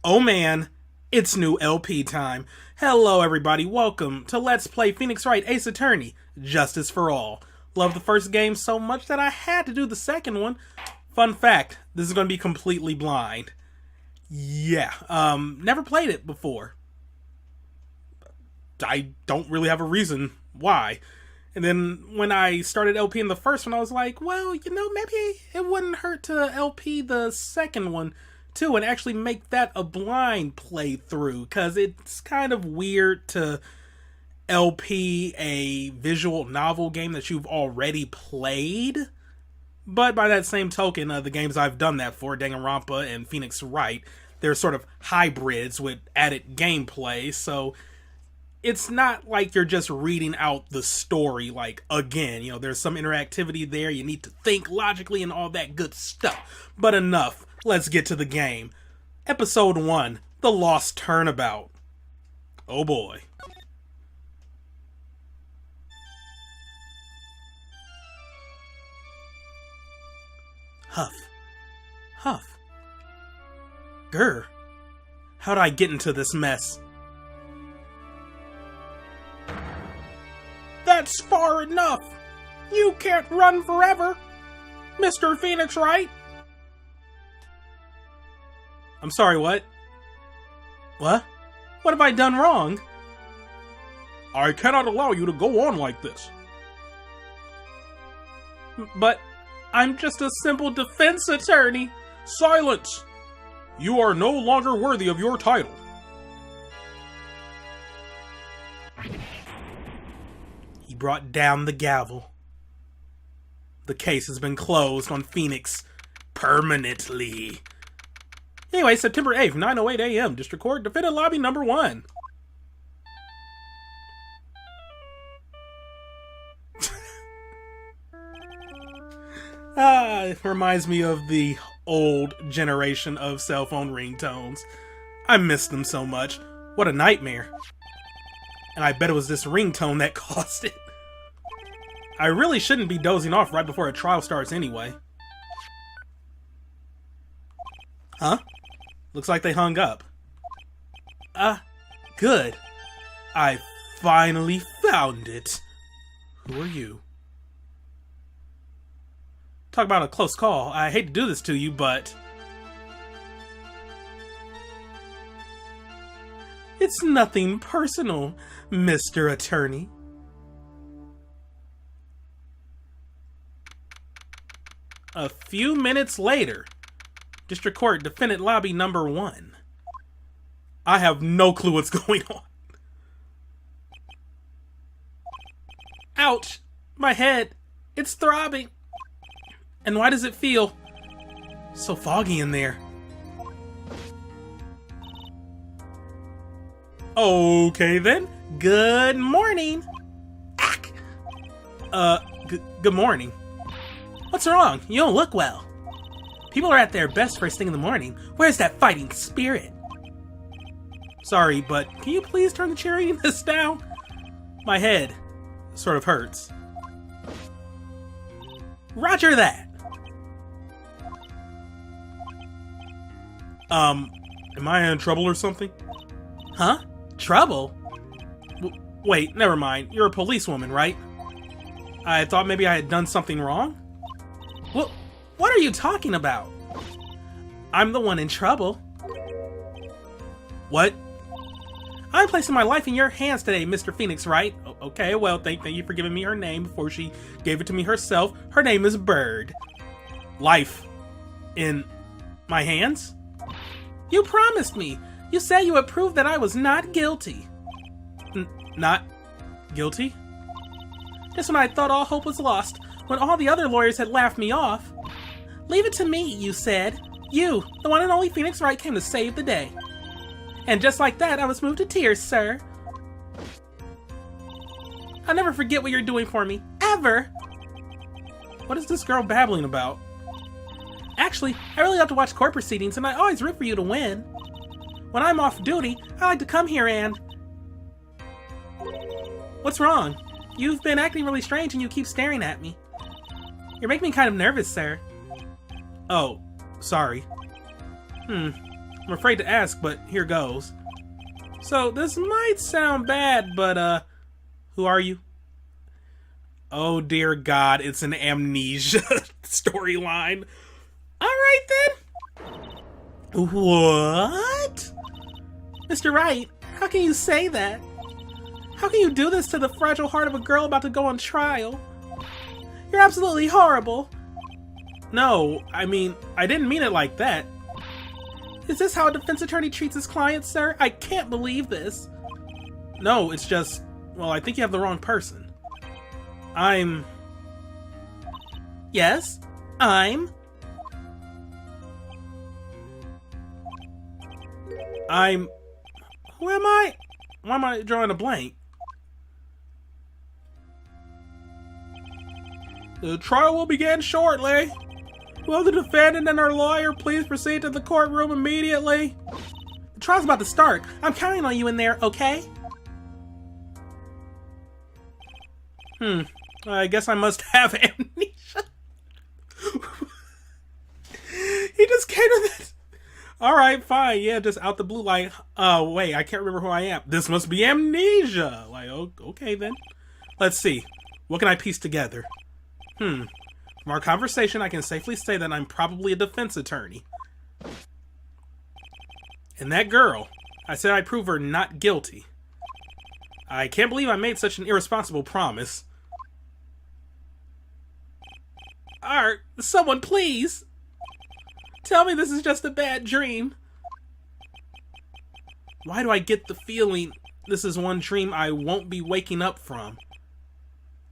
Oh man, it's new LP time. Hello everybody, welcome to Let's Play Phoenix Wright Ace Attorney, Justice for All. Love the first game so much that I had to do the second one. Fun fact, this is going to be completely blind. Yeah, never played it before. I don't really have a reason why. And then when I started LP in the first one, I was like, well, maybe it wouldn't hurt to LP the second one too and actually make that a blind playthrough, because it's kind of weird to LP a visual novel game that you've already played. But by that same token, the games I've done that for, Danganronpa and Phoenix Wright, they're sort of hybrids with added gameplay, so it's not like you're just reading out the story, like, again. There's some interactivity there, you need to think logically and all that good stuff. But enough, let's get to the game. Episode 1, The Lost Turnabout. Oh boy. Huff. Huff. Grr. How'd I get into this mess? That's far enough! You can't run forever, Mr. Phoenix Wright! I'm sorry, what? What? What have I done wrong? I cannot allow you to go on like this. But I'm just a simple defense attorney. Silence! You are no longer worthy of your title. He brought down the gavel. The case has been closed on Phoenix permanently. Anyway, September 8th, 9:08 a.m. District Court, Defendant Lobby number 1. It reminds me of the old generation of cell phone ringtones. I miss them so much. What a nightmare. And I bet it was this ringtone that caused it. I really shouldn't be dozing off right before a trial starts anyway. Huh? Looks like they hung up. Good. I finally found it. Who are you? Talk about a close call. I hate to do this to you, but it's nothing personal, Mr. Attorney. A few minutes later, District Court, Defendant Lobby number 1. I have no clue what's going on. Ouch! My head! It's throbbing! And why does it feel so foggy in there? Okay then, good morning! Ack! Good morning. What's wrong? You don't look well. People are at their best first thing in the morning. Where's that fighting spirit? Sorry, but can you please turn the cheeriness down? My head sort of hurts. Roger that! Am I in trouble or something? Huh? Trouble? Wait, never mind. You're a policewoman, right? I thought maybe I had done something wrong? What are you talking about? I'm the one in trouble. What? I'm placing my life in your hands today, Mr. Phoenix Wright. Okay, well, thank you for giving me her name before she gave it to me herself. Her name is Byrde. Life in my hands? You promised me. You said you would prove that I was not guilty. Not guilty? Just when I thought all hope was lost, when all the other lawyers had laughed me off. Leave it to me, you said. You, the one and only Phoenix Wright, came to save the day. And just like that, I was moved to tears, sir. I'll never forget what you're doing for me. Ever! What is this girl babbling about? Actually, I really love to watch court proceedings, and I always root for you to win. When I'm off duty, I like to come here and... What's wrong? You've been acting really strange and you keep staring at me. You're making me kind of nervous, sir. Oh, sorry. I'm afraid to ask, but here goes. So, this might sound bad, but, who are you? Oh dear God, it's an amnesia storyline. Alright then. What? Mr. Wright, how can you say that? How can you do this to the fragile heart of a girl about to go on trial? You're absolutely horrible. No, I mean, I didn't mean it like that. Is this how a defense attorney treats his clients, sir? I can't believe this. No, it's just, well, I think you have the wrong person. Yes, I'm... Who am I? Why am I drawing a blank? The trial will begin shortly. Will the defendant and her lawyer please proceed to the courtroom immediately? The trial's about to start. I'm counting on you in there, okay? I guess I must have amnesia. He just came to this. Alright, fine, yeah, just out the blue, like, wait, I can't remember who I am. This must be amnesia. Like, okay then. Let's see. What can I piece together? From our conversation, I can safely say that I'm probably a defense attorney. And that girl, I said I'd prove her not guilty. I can't believe I made such an irresponsible promise. Art, someone please! Tell me this is just a bad dream. Why do I get the feeling this is one dream I won't be waking up from?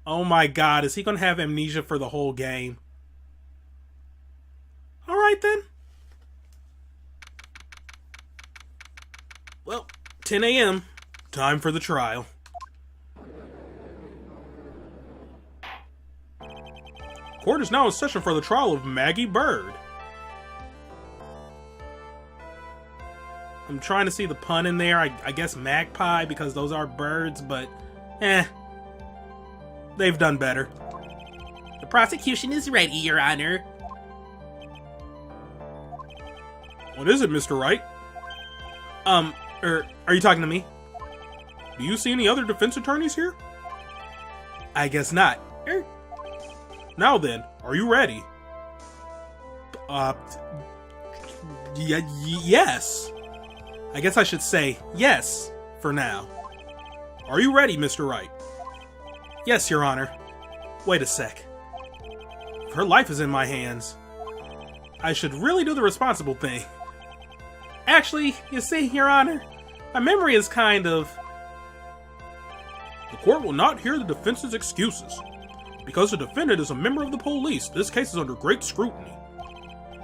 Oh my God, is he gonna have amnesia for the whole game? Alright then. Well, 10 a.m. Time for the trial. Court is now in session for the trial of Maggey Byrde. I'm trying to see the pun in there. I guess magpie, because those are birds, but they've done better. The prosecution is ready, Your Honor. What is it, Mr. Wright? Are you talking to me? Do you see any other defense attorneys here? I guess not. Now then, are you ready? Yes. I guess I should say yes for now. Are you ready, Mr. Wright? Yes, Your Honor. Wait a sec. If her life is in my hands, I should really do the responsible thing. Actually, you see, Your Honor, my memory is kind of... The court will not hear the defense's excuses. Because the defendant is a member of the police, this case is under great scrutiny.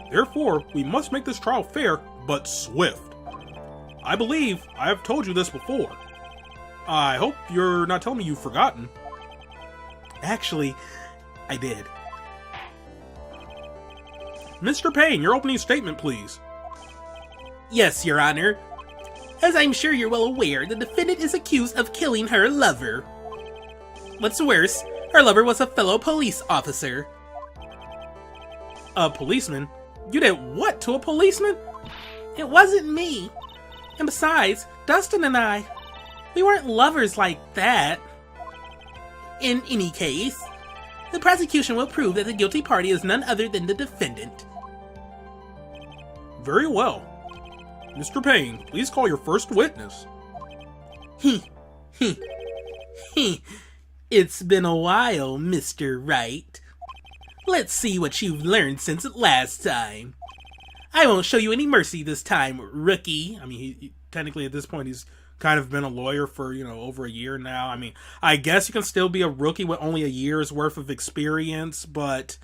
Therefore, we must make this trial fair, but swift. I believe I have told you this before. I hope you're not telling me you've forgotten. Actually, I did. Mr. Payne, your opening statement, please. Yes, Your Honor. As I'm sure you're well aware, the defendant is accused of killing her lover. What's worse, her lover was a fellow police officer. A policeman? You did what to a policeman? It wasn't me. And besides, Dustin and I, we weren't lovers like that. In any case, the prosecution will prove that the guilty party is none other than the defendant. Very well. Mr. Payne, please call your first witness. It's been a while, Mr. Wright. Let's see what you've learned since last time. I won't show you any mercy this time, rookie. I mean, he technically at this point he's kind of been a lawyer for, over a year now. I mean, I guess you can still be a rookie with only a year's worth of experience, but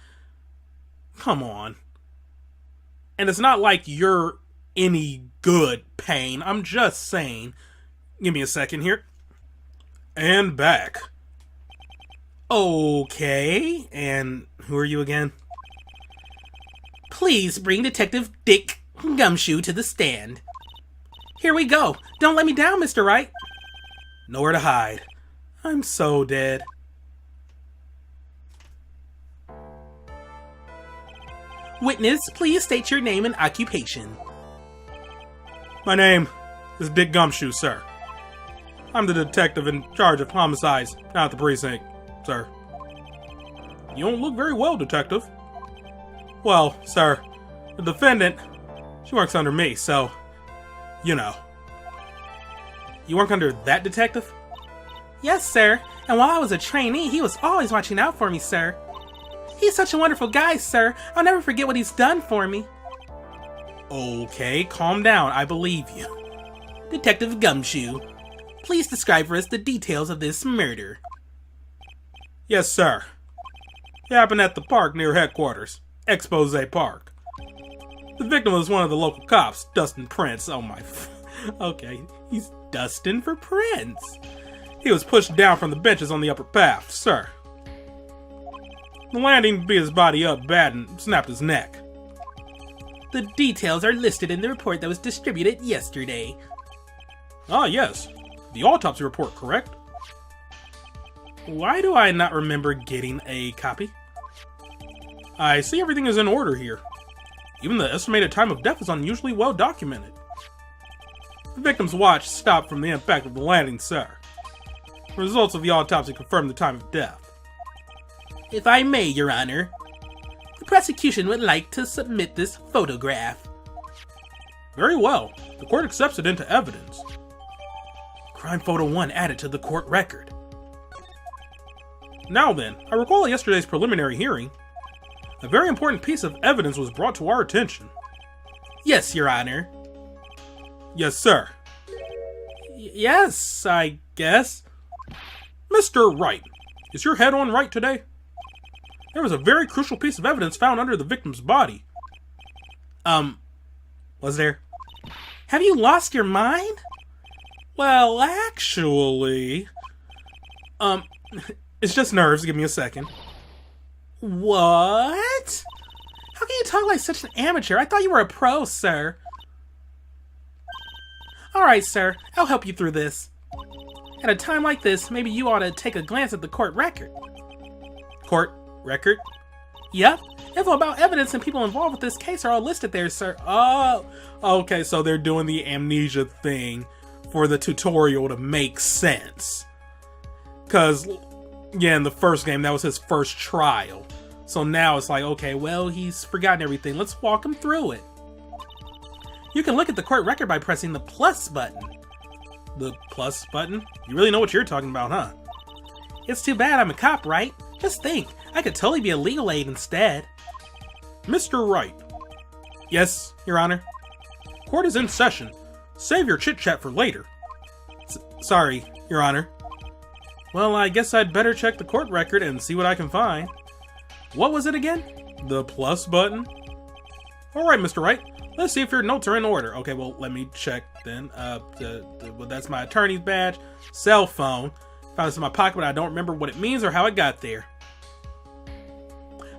come on. And it's not like you're any good, Payne. I'm just saying. Give me a second here. And back. Okay, and who are you again? Please bring Detective Dick Gumshoe to the stand. Here we go. Don't let me down, Mr. Wright. Nowhere to hide. I'm so dead. Witness, please state your name and occupation. My name is Dick Gumshoe, sir. I'm the detective in charge of homicides down at the precinct, sir. You don't look very well, detective. Well, sir, the defendant, she works under me, so, you know. You work under that detective? Yes, sir. And while I was a trainee, he was always watching out for me, sir. He's such a wonderful guy, sir. I'll never forget what he's done for me. Okay, calm down. I believe you. Detective Gumshoe, please describe for us the details of this murder. Yes, sir. It happened at the park near headquarters, Expose Park. The victim was one of the local cops, Dustin Prince. Oh my... Okay, he's Dustin for Prince. He was pushed down from the benches on the upper path, sir. The landing beat his body up bad and snapped his neck. The details are listed in the report that was distributed yesterday. Ah, yes. The autopsy report, correct? Why do I not remember getting a copy? I see everything is in order here. Even the estimated time of death is unusually well documented. The victim's watch stopped from the impact of the landing, sir. The results of the autopsy confirm the time of death. If I may, Your Honor, the prosecution would like to submit this photograph. Very well. The court accepts it into evidence. Crime Photo 1 added to the court record. Now then, I recall at yesterday's preliminary hearing, a very important piece of evidence was brought to our attention. Yes, Your Honor. Yes, sir. Yes, I guess. Mr. Wright, is your head on right today? There was a very crucial piece of evidence found under the victim's body. Was there? Have you lost your mind? Well, actually... it's just nerves. Give me a second. What? How can you talk like such an amateur? I thought you were a pro, sir. Alright, sir. I'll help you through this. At a time like this, maybe you ought to take a glance at the court record. Court record? Yep. Info about evidence and people involved with this case are all listed there, sir. Oh, okay, so they're doing the amnesia thing for the tutorial to make sense. Because, yeah, in the first game, that was his first trial. So now it's like, okay, well, he's forgotten everything. Let's walk him through it. You can look at the court record by pressing the plus button. The plus button? You really know what you're talking about, huh? It's too bad I'm a cop, right? Just think, I could totally be a legal aid instead. Mr. Wright. Yes, Your Honor. Court is in session. Save your chit-chat for later. Sorry, Your Honor. Well, I guess I'd better check the court record and see what I can find. What was it again? The plus button? Alright, Mr. Wright. Let's see if your notes are in order. Okay, well, let me check then. Well, that's my attorney's badge. Cell phone. Found this in my pocket, but I don't remember what it means or how it got there.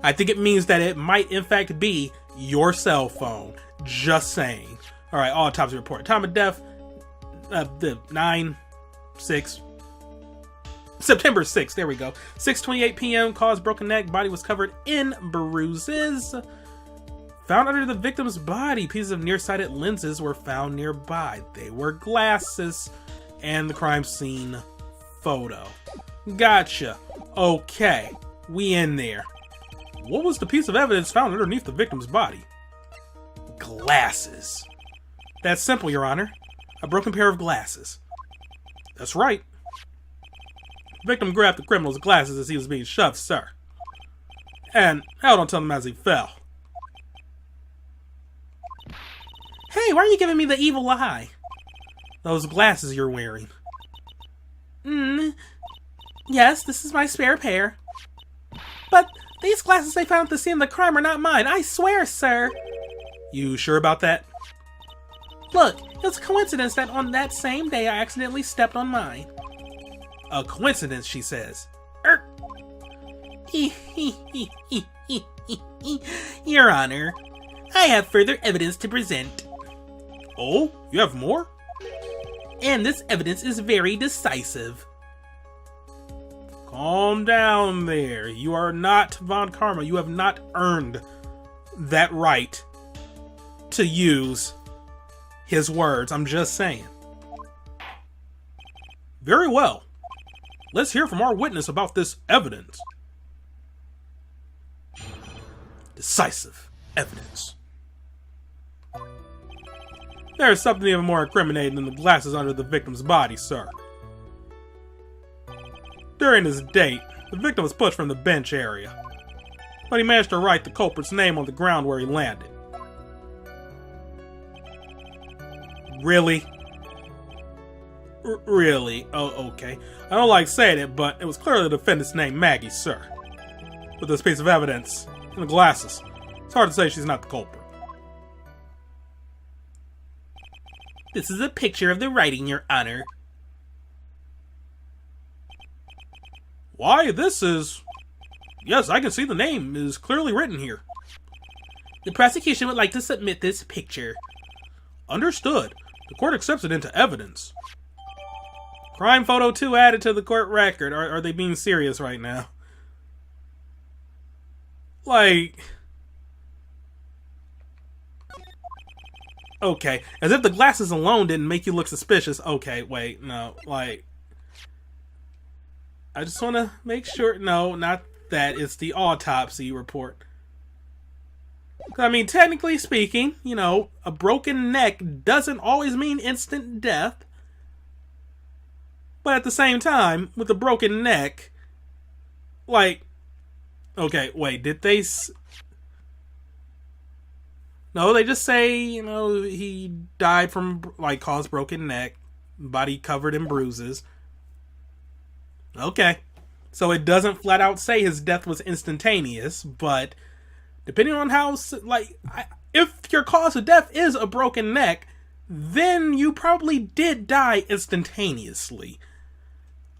I think it means that it might, in fact, be your cell phone. Just saying. Alright, autopsy report. Time of death, September 6th, there we go. 6:28 p.m., cause broken neck, body was covered in bruises. Found under the victim's body, pieces of nearsighted lenses were found nearby. They were glasses, and the crime scene photo. Gotcha. Okay, we in there. What was the piece of evidence found underneath the victim's body? Glasses. That's simple, Your Honor. A broken pair of glasses. That's right. The victim grabbed the criminal's glasses as he was being shoved, sir, and held onto them as he fell. Hey, why are you giving me the evil eye? Those glasses you're wearing. Yes, this is my spare pair. But these glasses they found at the scene of the crime are not mine, I swear, sir. You sure about that? Look, it's a coincidence that on that same day I accidentally stepped on mine. A coincidence, she says. Your Honor, I have further evidence to present. Oh, you have more? And this evidence is very decisive. Calm down there. You are not Von Karma. You have not earned that right to use his words, I'm just saying. Very well. Let's hear from our witness about this evidence. Decisive evidence. There is something even more incriminating than the glasses under the victim's body, sir. During this date, the victim was pushed from the bench area, but he managed to write the culprit's name on the ground where he landed. Really? Really? Oh, okay. I don't like saying it, but it was clearly the defendant's name, Maggey, sir. With this piece of evidence and the glasses, it's hard to say she's not the culprit. This is a picture of the writing, Your Honor. Why, this is... Yes, I can see the name is clearly written here. The prosecution would like to submit this picture. Understood. The court accepts it into evidence. Crime photo 2 added to the court record. Are they being serious right now? Like... Okay, as if the glasses alone didn't make you look suspicious. Okay, wait, no, like... I just want to make sure... No, not that. It's the autopsy report. I mean, technically speaking, you know, a broken neck doesn't always mean instant death. But at the same time, with a broken neck, like... Okay, wait, did they... No, they just say, you know, he died from, like, caused broken neck, body covered in bruises. Okay. So it doesn't flat out say his death was instantaneous, but depending on how, like, if your cause of death is a broken neck, then you probably did die instantaneously.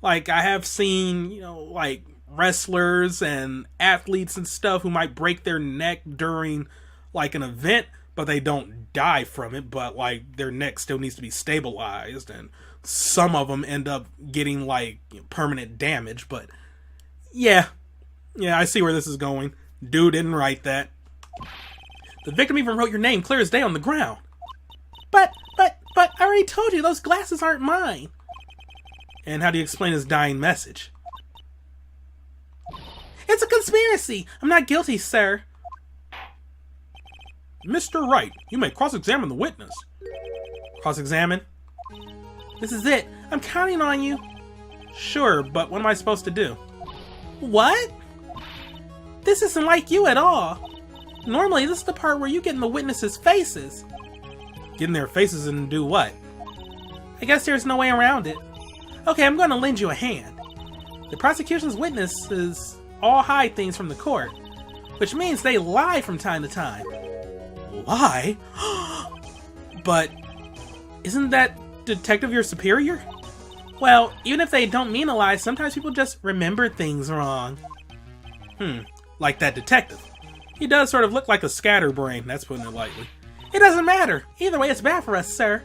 Like, I have seen, you know, like, wrestlers and athletes and stuff who might break their neck during... like an event, but they don't die from it, but like their neck still needs to be stabilized, and some of them end up getting like, you know, permanent damage. But yeah, I see where this is going. Dude didn't write that. The victim even wrote your name clear as day on the ground. But I already told you, those glasses aren't mine. And how do you explain his dying message? It's a conspiracy. I'm not guilty, sir. Mr. Wright, you may cross-examine the witness. Cross-examine? This is it. I'm counting on you. Sure, but what am I supposed to do? What? This isn't like you at all. Normally, this is the part where you get in the witnesses' faces. Get in their faces and do what? I guess there's no way around it. Okay, I'm going to lend you a hand. The prosecution's witnesses all hide things from the court, which means they lie from time to time. Lie? But isn't that detective your superior? Well, even if they don't mean to lie, sometimes people just remember things wrong. Like that detective. He does sort of look like a scatterbrain, that's putting it lightly. It doesn't matter. Either way, it's bad for us, sir.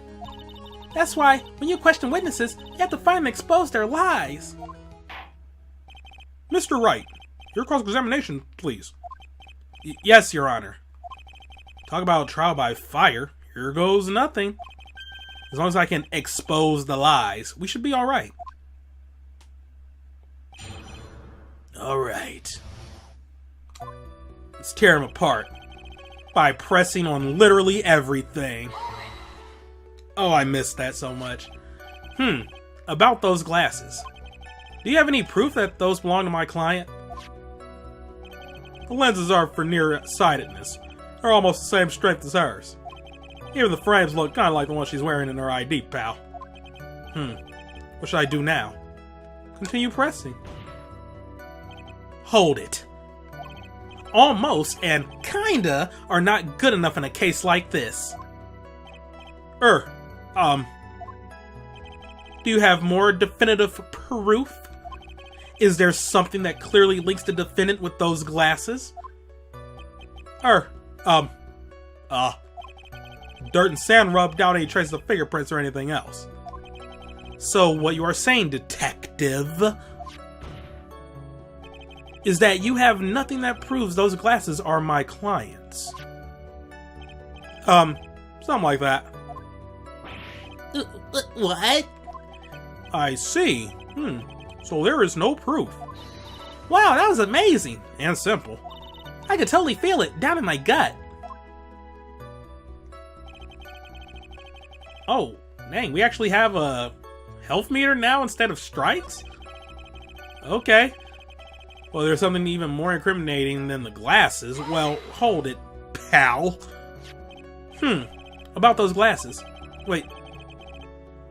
That's why, when you question witnesses, you have to find and expose their lies. Mr. Wright, your cross-examination, please. Yes, Your Honor. Talk about trial by fire. Here goes nothing. As long as I can expose the lies, we should be alright. Alright. Let's tear him apart by pressing on literally everything. Oh, I missed that so much. About those glasses. Do you have any proof that those belong to my client? The lenses are for nearsightedness. They're almost the same strength as hers. Even the frames look kind of like the one she's wearing in her ID, pal. What should I do now? Continue pressing. Hold it. Almost and kinda are not good enough in a case like this. Do you have more definitive proof? Is there something that clearly links the defendant with those glasses? Dirt and sand rubbed out any traces of fingerprints or anything else. So what you are saying, detective, is that you have nothing that proves those glasses are my client's. Something like that. What? I see. So there is no proof. Wow, that was amazing and simple. I could totally feel it down in my gut. Oh, dang, we actually have a health meter now instead of strikes? Okay. Well, there's something even more incriminating than the glasses. Well, hold it, pal. About those glasses. Wait.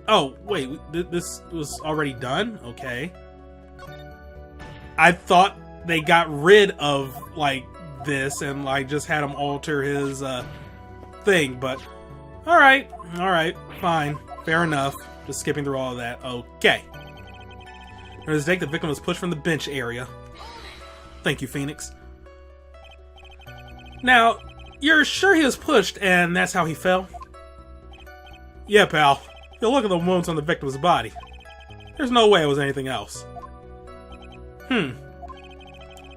Oh, wait, this was already done? Okay. I thought they got rid of, like, this and, like, just had him alter his, thing, but... Alright, fine. Fair enough. Just skipping through all of that. Okay. During this day, the victim was pushed from the bench area. Thank you, Phoenix. Now, you're sure he was pushed and that's how he fell? Yeah, pal. You look at the wounds on the victim's body. There's no way it was anything else.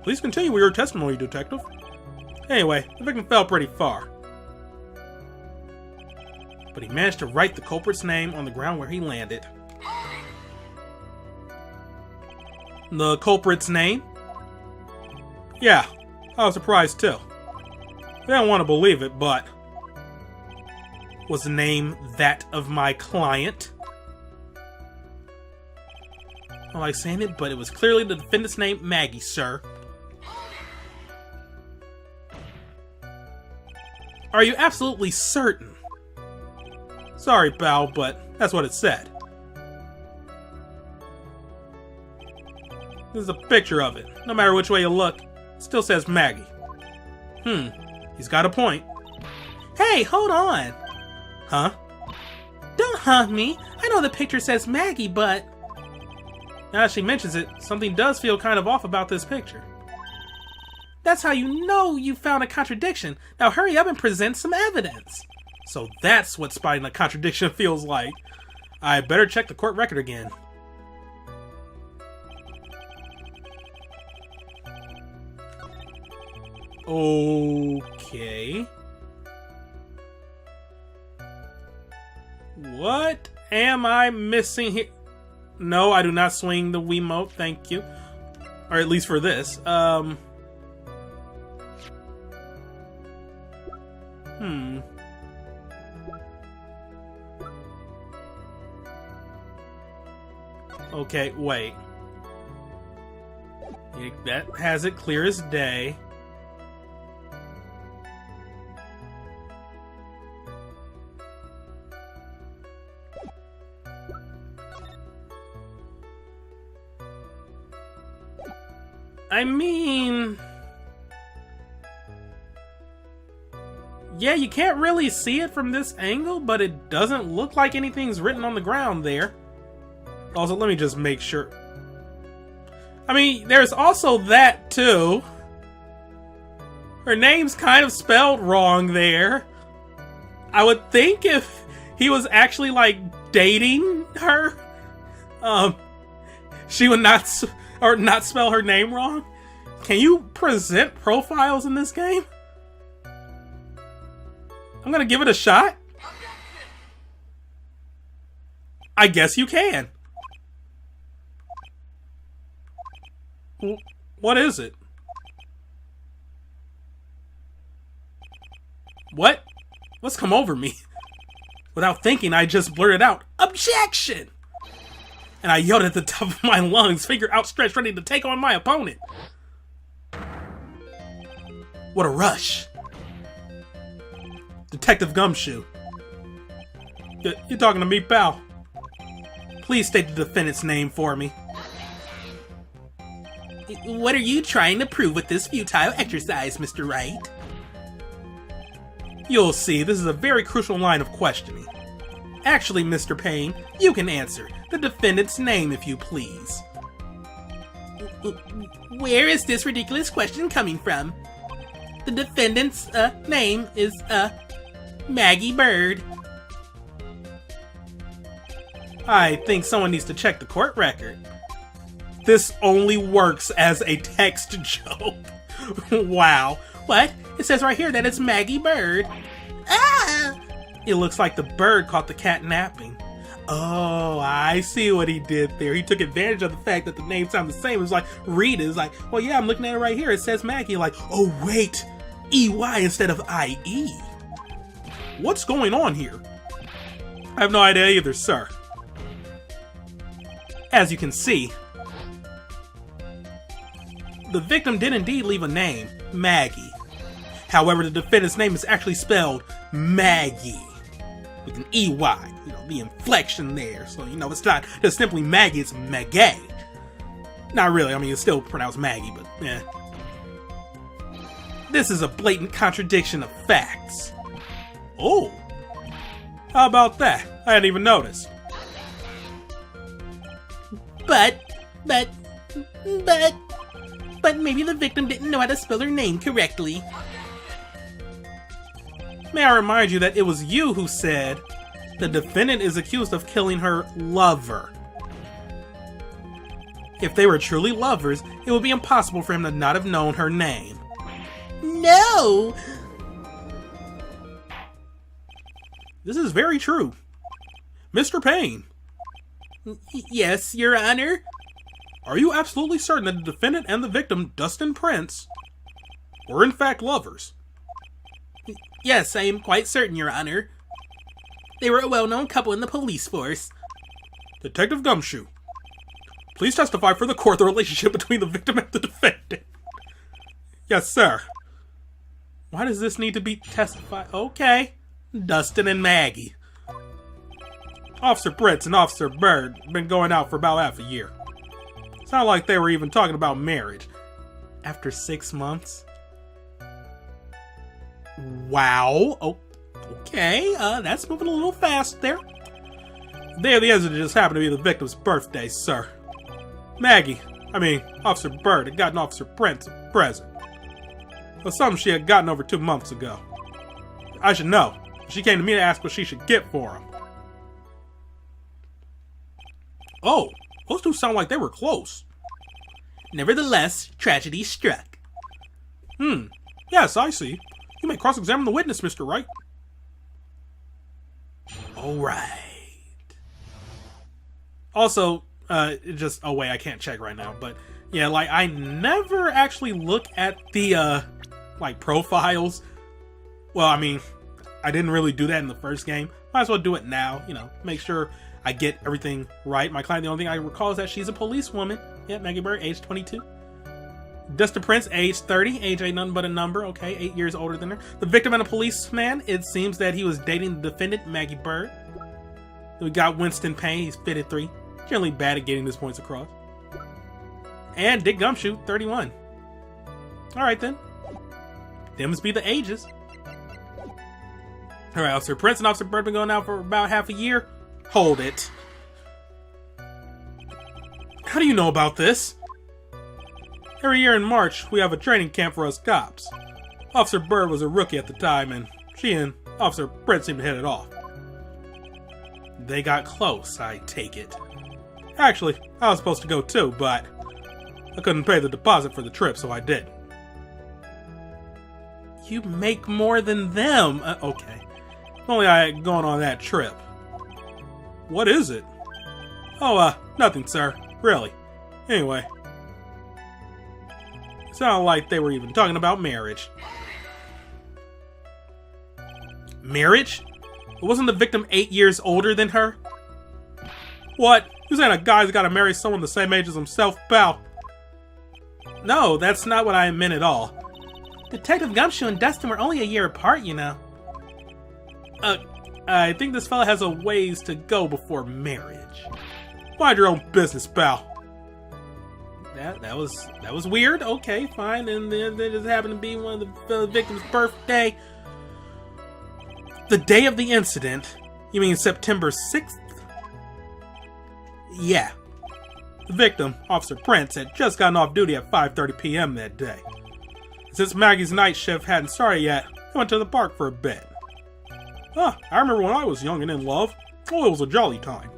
Please continue with your testimony, detective. Anyway, the victim fell pretty far. But he managed to write the culprit's name on the ground where he landed. The culprit's name? Yeah, I was surprised too. I didn't want to believe it, but... Was the name that of my client? I don't like saying it, but it was clearly the defendant's name, Maggey, sir. Are you absolutely certain? Sorry, pal, but that's what it said. This is a picture of it. No matter which way you look, it still says Maggey. He's got a point. Hey, hold on! Huh? Don't hug me. I know the picture says Maggey, but... Now that she mentions it, something does feel kind of off about this picture. That's how you know you found a contradiction. Now hurry up and present some evidence. So that's what spotting a contradiction feels like. I better check the court record again. Okay. What am I missing here? No, I do not swing the Wiimote, thank you. Or at least for this. Okay, wait. That has it clear as day. I mean... Yeah, you can't really see it from this angle, but it doesn't look like anything's written on the ground there. Also, let me just make sure. I mean, there's also that, too. Her name's kind of spelled wrong there. I would think if he was actually, like, dating her, she would not spell her name wrong. Can you present profiles in this game? I'm gonna give it a shot. I guess you can. What is it? What? What's come over me? Without thinking, I just blurted out, "Objection!" And I yelled at the top of my lungs, finger outstretched, ready to take on my opponent. What a rush. Detective Gumshoe. You talking to me, pal? Please state the defendant's name for me. What are you trying to prove with this futile exercise, Mr. Wright? You'll see, this is a very crucial line of questioning. Actually, Mr. Payne, you can answer. The defendant's name, if you please. Where is this ridiculous question coming from? The defendant's name is Maggey Byrde. I think someone needs to check the court record. This only works as a text joke. Wow. What? It says right here that it's Maggey Byrde. Ah! It looks like the bird caught the cat napping. Oh, I see what he did there. He took advantage of the fact that the names sound the same. It was like, Rita is like, well, yeah, I'm looking at it right here. It says Maggey. Like, oh, wait, EY instead of IE. What's going on here? I have no idea either, sir. As you can see, the victim did indeed leave a name, Maggey. However, the defendant's name is actually spelled Maggie with an EY, the inflection there. So, it's not just simply Maggey, it's Maggey. Not really, it's still pronounced Maggie, but eh. This is a blatant contradiction of facts. Oh, how about that? I hadn't even noticed. But maybe the victim didn't know how to spell her name correctly. May I remind you that it was you who said the defendant is accused of killing her lover. If they were truly lovers, it would be impossible for him to not have known her name. No! This is very true. Mr. Payne. Yes, Your Honor? Are you absolutely certain that the defendant and the victim, Dustin Prince, were in fact lovers? Yes, I am quite certain, Your Honor. They were a well-known couple in the police force. Detective Gumshoe, please testify for the court the relationship between the victim and the defendant. Yes, sir. Why does this need to be testified? Okay. Dustin and Maggey. Officer Prince and Officer Byrde have been going out for about half a year. Sounded like they were even talking about marriage. After 6 months? Wow. Oh, okay, that's moving a little fast there. The day of the incident just happened to be the victim's birthday, sir. Officer Byrde had gotten Officer Prince a present. But something she had gotten over 2 months ago. I should know. She came to me to ask what she should get for him. Oh, those two sound like they were close. Nevertheless, tragedy struck. Yes, I see. You may cross-examine the witness, Mr. Wright. Alright. Also, I can't check right now, but yeah, I never actually look at the, profiles. Well, I didn't really do that in the first game. Might as well do it now, make sure I get everything right. My client, the only thing I recall is that she's a policewoman. Yeah, Maggey Byrde, age 22. Dustin Prince, age 30. Age ain't nothing but a number. Okay, 8 years older than her. The victim and a policeman. It seems that he was dating the defendant, Maggey Byrde. We got Winston Payne. He's 53. Generally bad at getting his points across. And Dick Gumshoe, 31. Alright then. Them must be the ages. Alright, Officer Prince and Officer Byrde been going out for about half a year. Hold it. How do you know about this? Every year in March, we have a training camp for us cops. Officer Byrde was a rookie at the time, and she and Officer Prince seemed to hit it off. They got close, I take it. Actually, I was supposed to go too, but I couldn't pay the deposit for the trip, so I did. You make more than them. Okay. If only I had gone on that trip. What is it? Oh, nothing, sir. Really. Anyway. Sounded like they were even talking about marriage. Marriage? Wasn't the victim 8 years older than her? What? You saying a guy's gotta marry someone the same age as himself, pal? No, that's not what I meant at all. Detective Gumshoe and Dustin were only a year apart, you know. I think this fella has a ways to go before marriage. Mind your own business, pal. That was weird. Okay, fine. And then it just happened to be one of the victim's birthday. The day of the incident? You mean September 6th? Yeah. The victim, Officer Prince, had just gotten off duty at 5:30 p.m. that day. Since Maggie's night shift hadn't started yet, he went to the park for a bit. I remember when I was young and in love. Oh, it was a jolly time.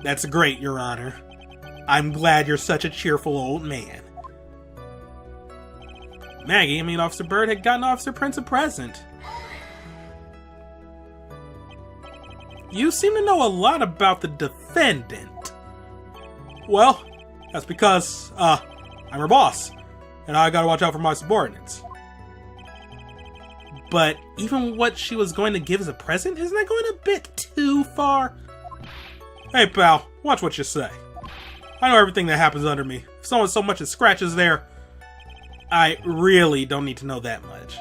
That's great, Your Honor. I'm glad you're such a cheerful old man. Officer Byrde had gotten Officer Prince a present. You seem to know a lot about the defendant. Well, that's because, I'm her boss, and I gotta watch out for my subordinates. But even what she was going to give as a present, isn't that going a bit too far? Hey pal, watch what you say. I know everything that happens under me. If someone so much as scratches there, I really don't need to know that much.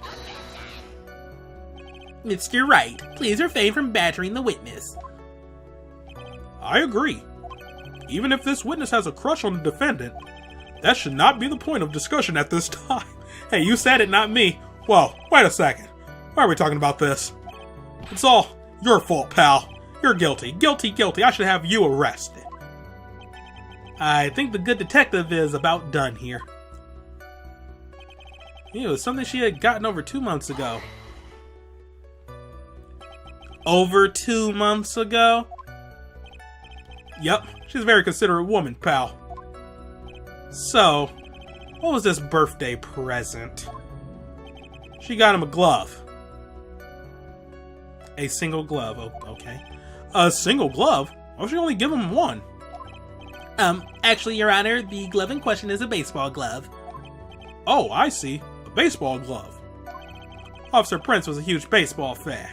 Mr. Wright, please refrain from battering the witness. I agree. Even if this witness has a crush on the defendant, that should not be the point of discussion at this time. Hey, you said it, not me. Whoa, wait a second. Why are we talking about this? It's all your fault, pal. You're guilty. Guilty, guilty. I should have you arrested. I think the good detective is about done here. It was something she had gotten over 2 months ago. Over 2 months ago? Yep, she's a very considerate woman, pal. So, what was this birthday present? She got him a glove. A single glove, okay. A single glove? Why should she only give him one? Actually, Your Honor, the glove in question is a baseball glove. Oh, I see. A baseball glove. Officer Prince was a huge baseball fan.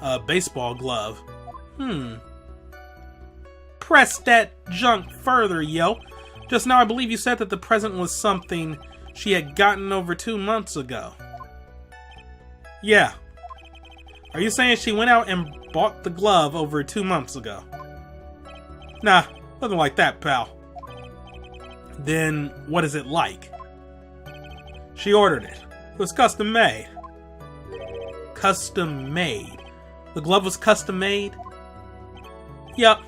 A baseball glove. Press that junk further, yo. Just now I believe you said that the present was something she had gotten over 2 months ago. Yeah. Are you saying she went out and bought the glove over 2 months ago? Nah, nothing like that, pal. Then what is it like? She ordered it. It was custom made. Custom made? The glove was custom made? Yep,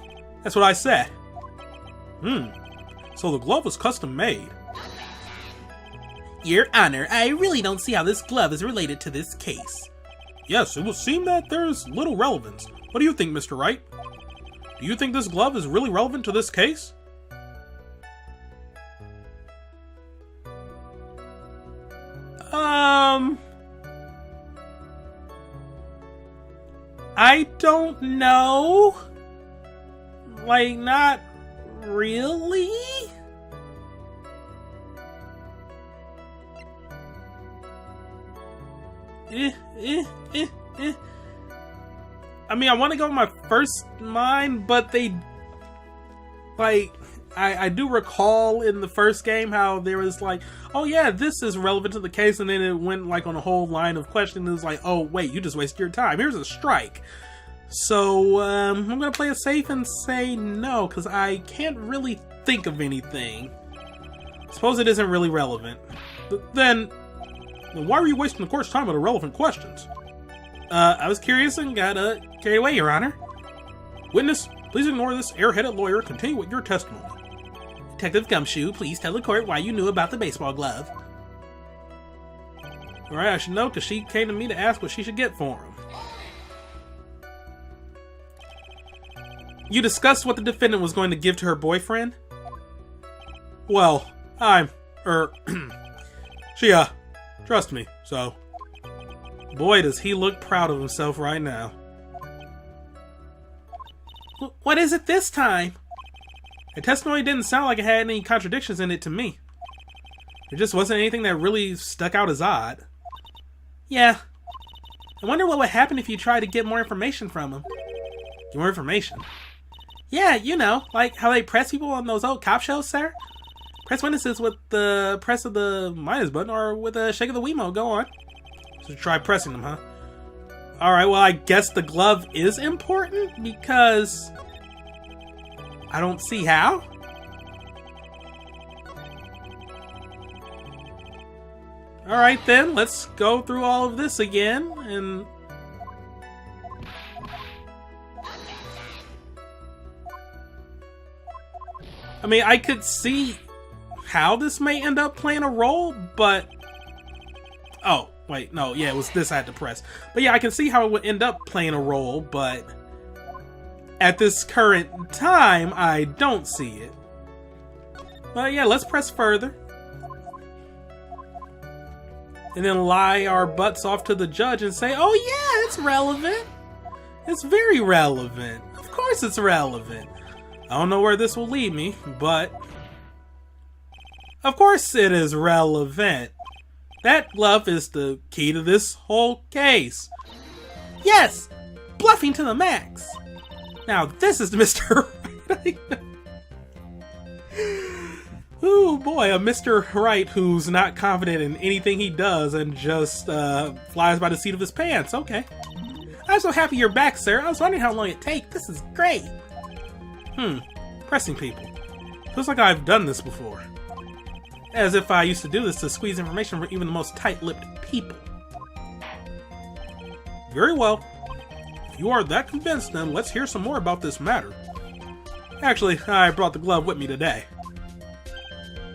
that's what I said. So the glove was custom made. Your Honor, I really don't see how this glove is related to this case. Yes, it would seem that there's little relevance. What do you think, Mr. Wright? Do you think this glove is really relevant to this case? I don't know. Like, not really? I mean, I want to go with my first mind, but they... Like, I do recall in the first game how there was like, oh yeah, this is relevant to the case, and then it went like on a whole line of questions. It was like, oh wait, you just wasted your time. Here's a strike. So, I'm gonna play it safe and say no, because I can't really think of anything. Suppose it isn't really relevant. But then why were you wasting the court's time on irrelevant questions? I was curious and got carried away, Your Honor. Witness, please ignore this airheaded lawyer. Continue with your testimony. Detective Gumshoe, please tell the court why you knew about the baseball glove. Alright, I should know because she came to me to ask what she should get for him. You discussed what the defendant was going to give to her boyfriend? Well, she, trust me, so. Boy, does he look proud of himself right now. What is it this time? The testimony didn't sound like it had any contradictions in it to me. There just wasn't anything that really stuck out as odd. Yeah. I wonder what would happen if you tried to get more information from him. Get more information? Yeah, you know, like how they press people on those old cop shows, sir. Press witnesses with the press of the minus button or with a shake of the Wiimote. Go on. So try pressing them, huh? Alright, well I guess the glove is important because I don't see how. Alright then, let's go through all of this again and... I mean, I could see how this may end up playing a role, but... Oh, wait, no, yeah, it was this I had to press. But yeah, I can see how it would end up playing a role, but... At this current time, I don't see it. But yeah, let's press further. And then lie our butts off to the judge and say, oh yeah, it's relevant. It's very relevant. Of course it's relevant. I don't know where this will lead me, but of course it is relevant. That glove is the key to this whole case. Yes! Bluffing to the max. Now this is Mr. Wright. Oh boy, a Mr. Wright who's not confident in anything he does and just flies by the seat of his pants. Okay. I'm so happy you're back, sir. I was wondering how long it'd take. This is great. Pressing people. Feels like I've done this before. As if I used to do this to squeeze information from even the most tight-lipped people. Very well. If you are that convinced, then let's hear some more about this matter. Actually, I brought the glove with me today.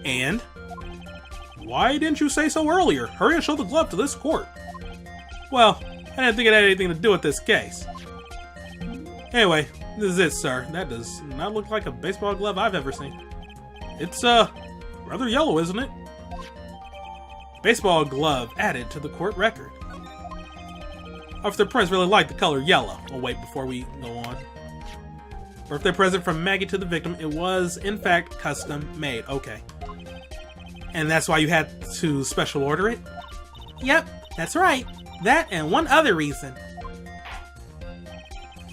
And? Why didn't you say so earlier? Hurry and show the glove to this court. Well, I didn't think it had anything to do with this case. Anyway, this is it, sir. That does not look like a baseball glove I've ever seen. It's, rather yellow, isn't it? Baseball glove added to the court record. Officer Prince really liked the color yellow. Oh wait, before we go on. Birthday present from Maggie to the victim. It was, in fact, custom made. Okay. And that's why you had to special order it? Yep, that's right. That and one other reason.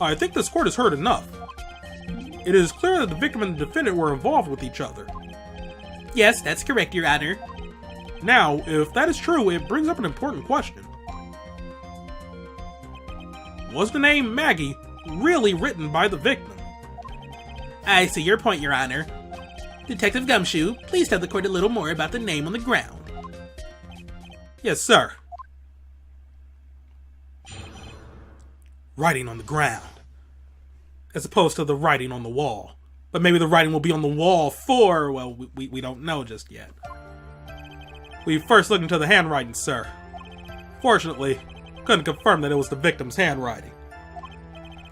I think this court has heard enough. It is clear that the victim and the defendant were involved with each other. Yes, that's correct, Your Honor. Now, if that is true, it brings up an important question. Was the name Maggie really written by the victim? I see your point, Your Honor. Detective Gumshoe, please tell the court a little more about the name on the ground. Yes, sir. Writing on the ground. As opposed to the writing on the wall. But maybe the writing will be on the wall for, well, we don't know just yet. We first looked into the handwriting, sir. Fortunately, couldn't confirm that it was the victim's handwriting.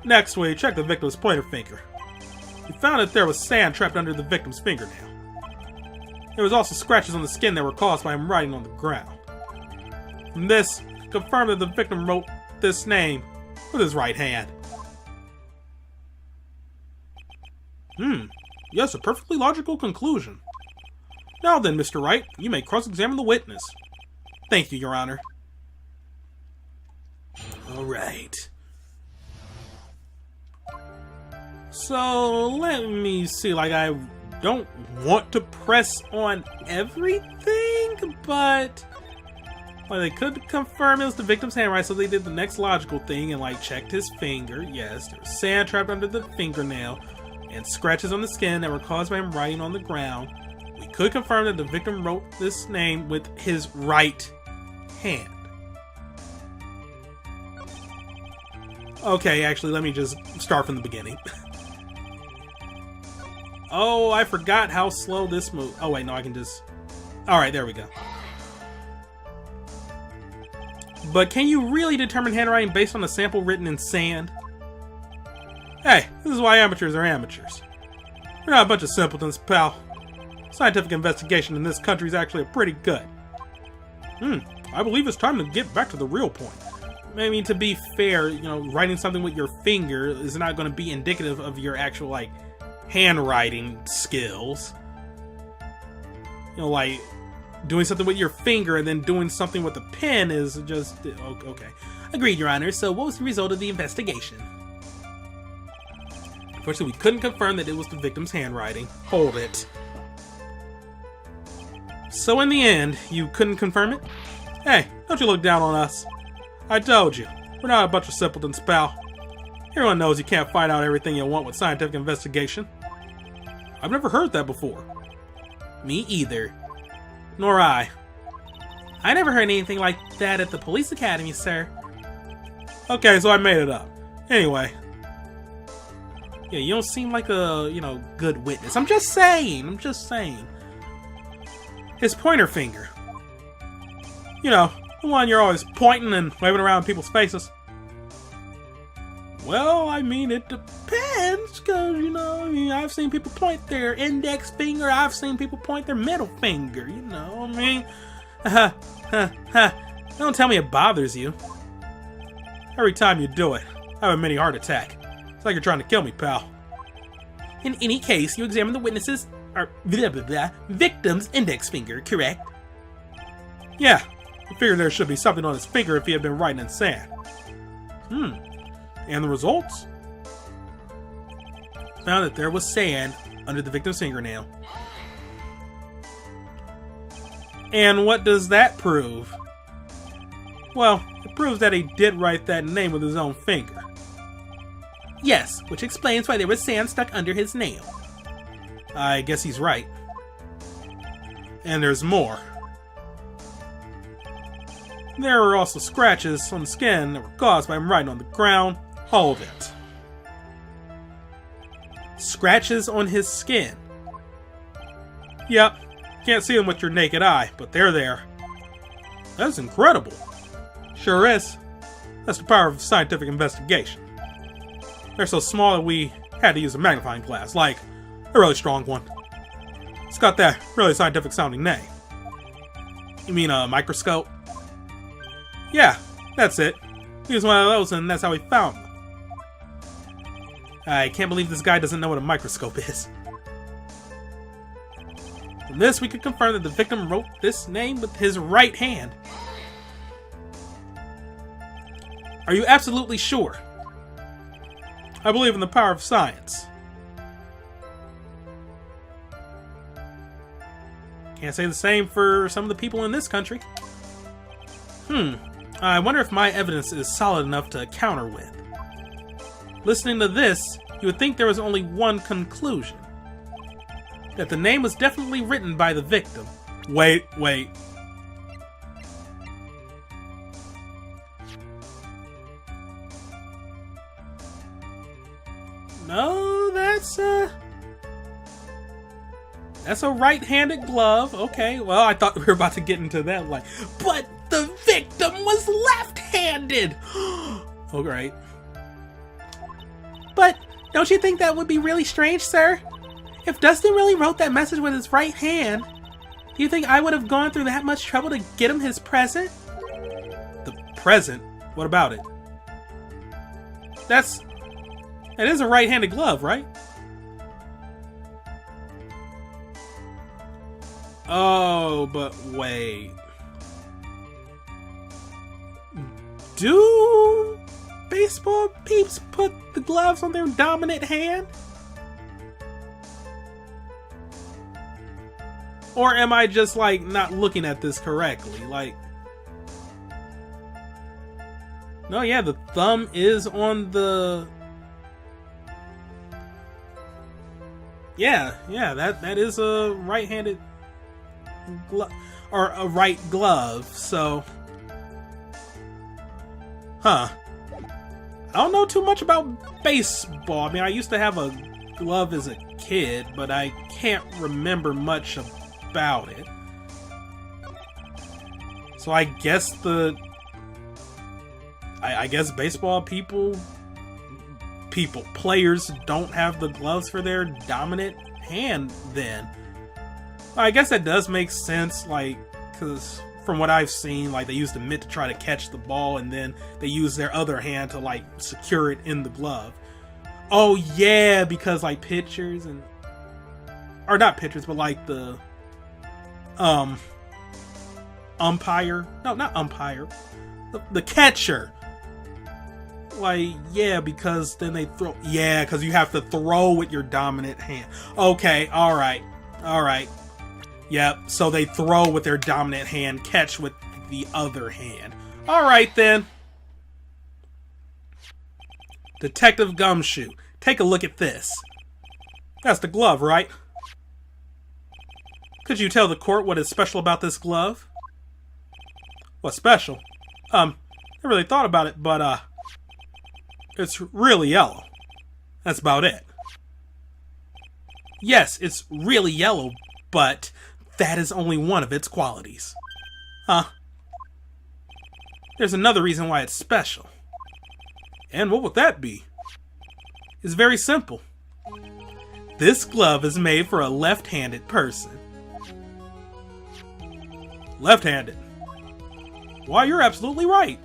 Next, we checked the victim's pointer finger. We found that there was sand trapped under the victim's fingernail. There was also scratches on the skin that were caused by him writing on the ground. From this, confirmed that the victim wrote this name with his right hand. Yes, a perfectly logical conclusion. Now then, Mr. Wright, you may cross-examine the witness. Thank you, Your Honor. Alright. So, let me see, like, I don't want to press on everything, but well, they could confirm it was the victim's handwriting, so they did the next logical thing and, like, checked his finger. Yes, there was sand trapped under the fingernail and scratches on the skin that were caused by him writing on the ground. We could confirm that the victim wrote this name with his right hand. Okay, actually, let me just start from the beginning. Oh, I forgot how slow this moves. Oh, wait, no, I can just... Alright, there we go. But can you really determine handwriting based on a sample written in sand? Hey, this is why amateurs are amateurs. We're not a bunch of simpletons, pal. Scientific investigation in this country is actually pretty good. I believe it's time to get back to the real point. I mean, to be fair, you know, writing something with your finger is not going to be indicative of your actual, like, handwriting skills. You know, like, doing something with your finger and then doing something with a pen is just... Okay. Agreed, Your Honor. So what was the result of the investigation? Unfortunately, we couldn't confirm that it was the victim's handwriting. Hold it. So in the end, you couldn't confirm it? Hey, don't you look down on us. I told you, we're not a bunch of simpletons, pal. Everyone knows you can't find out everything you want with scientific investigation. I've never heard that before. Me either. Nor I. I never heard anything like that at the police academy, sir. Okay, so I made it up. Anyway. Yeah, you don't seem like a, you know, good witness. I'm just saying. His pointer finger. You know, the one you're always pointing and waving around people's faces. Well, I mean, it depends, because, you know, I mean, I've seen people point their index finger, I've seen people point their middle finger, you know, I mean, don't tell me it bothers you. Every time you do it, I have a mini heart attack. It's like you're trying to kill me, pal. In any case, you examine the witness's victim's index finger, correct? Yeah, I figured there should be something on his finger if he had been writing in sand. And the results? Found that there was sand under the victim's fingernail. And what does that prove? Well, it proves that he did write that name with his own finger. Yes, which explains why there was sand stuck under his nail. I guess he's right. And there's more. There were also scratches on the skin that were caused by him writing on the ground. Hold it. Scratches on his skin? Yep. Can't see them with your naked eye, but they're there. That's incredible. Sure is. That's the power of scientific investigation. They're so small that we had to use a magnifying glass, like a really strong one. It's got that really scientific sounding name. You mean a microscope? Yeah, that's it. He was one of those, and that's how he found them. I can't believe this guy doesn't know what a microscope is. From this, we could confirm that the victim wrote this name with his right hand. Are you absolutely sure? I believe in the power of science. Can't say the same for some of the people in this country. I wonder if my evidence is solid enough to counter with. Listening to this, you would think there was only one conclusion. That the name was definitely written by the victim. Wait. No, that's a right-handed glove. Okay, well, I thought we were about to get into that, like, but the victim was left-handed! Oh, great. But don't you think that would be really strange, sir? If Dustin really wrote that message with his right hand, do you think I would have gone through that much trouble to get him his present? The present? What about it? That is a right-handed glove, right? Oh, but wait. Do baseball peeps put the gloves on their dominant hand? Or am I just, like, not looking at this correctly? Like... No, yeah, the thumb is on the... Yeah, that is a right-handed glove, or a right glove, so... Huh. I don't know too much about baseball. I mean, I used to have a glove as a kid, but I can't remember much about it. So I guess I guess baseball players don't have the gloves for their dominant hand then. I guess that does make sense, like, because from what I've seen, like, they use the mitt to try to catch the ball, and then they use their other hand to, like, secure it in the glove. Oh yeah, because, like, pitchers and... Or not pitchers, but, like, the... umpire? No, not umpire. The catcher. Like, yeah, because then they throw... Yeah, because you have to throw with your dominant hand. Okay, alright. Yep, so they throw with their dominant hand, catch with the other hand. Alright then. Detective Gumshoe, take a look at this. That's the glove, right? Could you tell the court what is special about this glove? What's special? I really thought about it, but, it's really yellow. That's about it. Yes, it's really yellow, but that is only one of its qualities. Huh? There's another reason why it's special. And what would that be? It's very simple. This glove is made for a left-handed person. Left-handed. Why, you're absolutely right.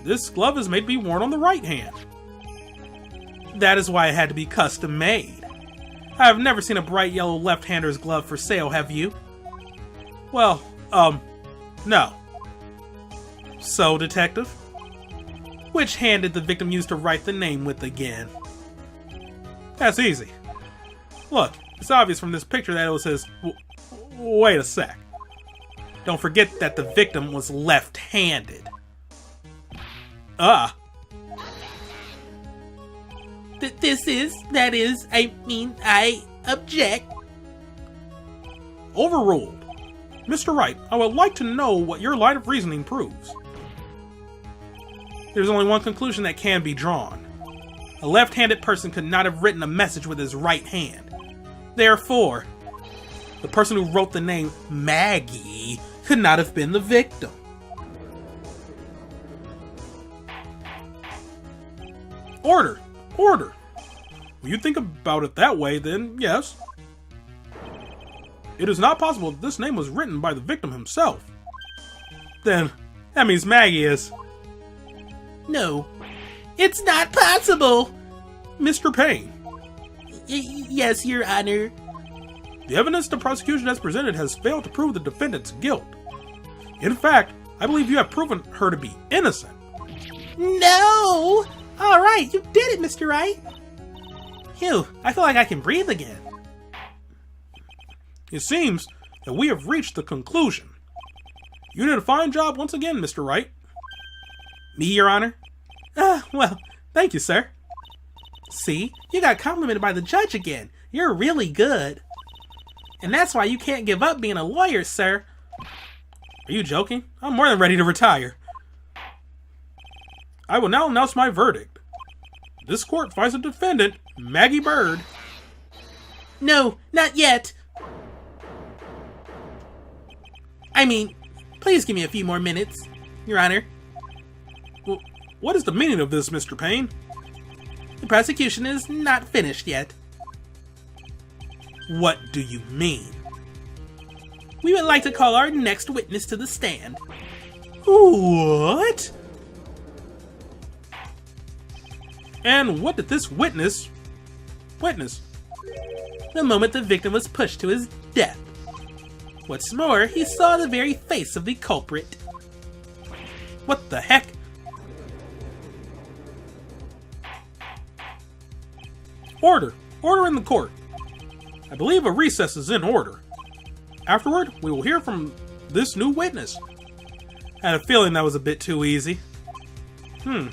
This glove is made to be worn on the right hand. That is why it had to be custom made. I have never seen a bright yellow left-hander's glove for sale, have you? Well, no. So, detective, which hand did the victim use to write the name with again? That's easy. Look, it's obvious from this picture that it was his... Wait a sec. Don't forget that the victim was left-handed. I object. Overruled. Mr. Wright, I would like to know what your line of reasoning proves. There's only one conclusion that can be drawn. A left-handed person could not have written a message with his right hand. Therefore, the person who wrote the name Maggie could not have been the victim. Order! Order! When you think about it that way, then yes. It is not possible that this name was written by the victim himself. Then, that means Maggie is... No, it's not possible. Mr. Payne. Yes, Your Honor. The evidence the prosecution has presented has failed to prove the defendant's guilt. In fact, I believe you have proven her to be innocent. No! Alright, you did it, Mr. Wright. Phew, I feel like I can breathe again. It seems that we have reached the conclusion. You did a fine job once again, Mr. Wright. Me, Your Honor? Well, thank you, sir. See, you got complimented by the judge again. You're really good. And that's why you can't give up being a lawyer, sir. Are you joking? I'm more than ready to retire. I will now announce my verdict. This court finds the defendant, Maggey Byrde. No, not yet. I mean, please give me a few more minutes, Your Honor. Well, what is the meaning of this, Mr. Payne? The prosecution is not finished yet. What do you mean? We would like to call our next witness to the stand. What? And what did this witness witness? The moment the victim was pushed to his death. What's more, he saw the very face of the culprit. What the heck? Order! Order in the court! I believe a recess is in order. Afterward, we will hear from this new witness. I had a feeling that was a bit too easy. I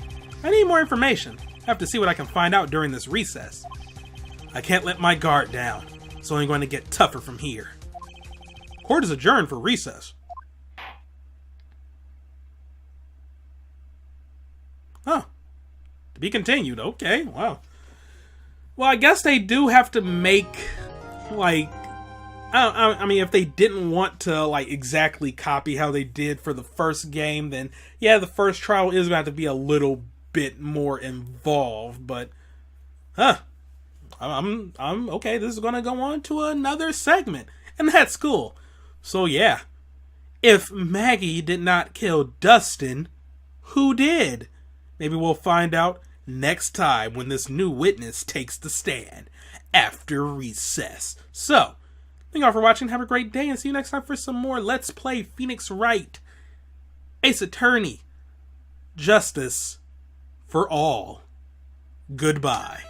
need more information. I have to see what I can find out during this recess. I can't let my guard down. It's only going to get tougher from here. Court is adjourned for recess. Huh. To be continued. Okay, wow. Well, I guess they do have to make, like... I mean, if they didn't want to, like, exactly copy how they did for the first game, then, yeah, the first trial is going to have to be a little bit more involved, but, I'm okay, this is going to go on to another segment, and that's cool. So, yeah, if Maggie did not kill Dustin, who did? Maybe we'll find out next time when this new witness takes the stand after recess. So, thank y'all for watching. Have a great day, and see you next time for some more Let's Play Phoenix Wright. Ace Attorney. Justice for all. Goodbye.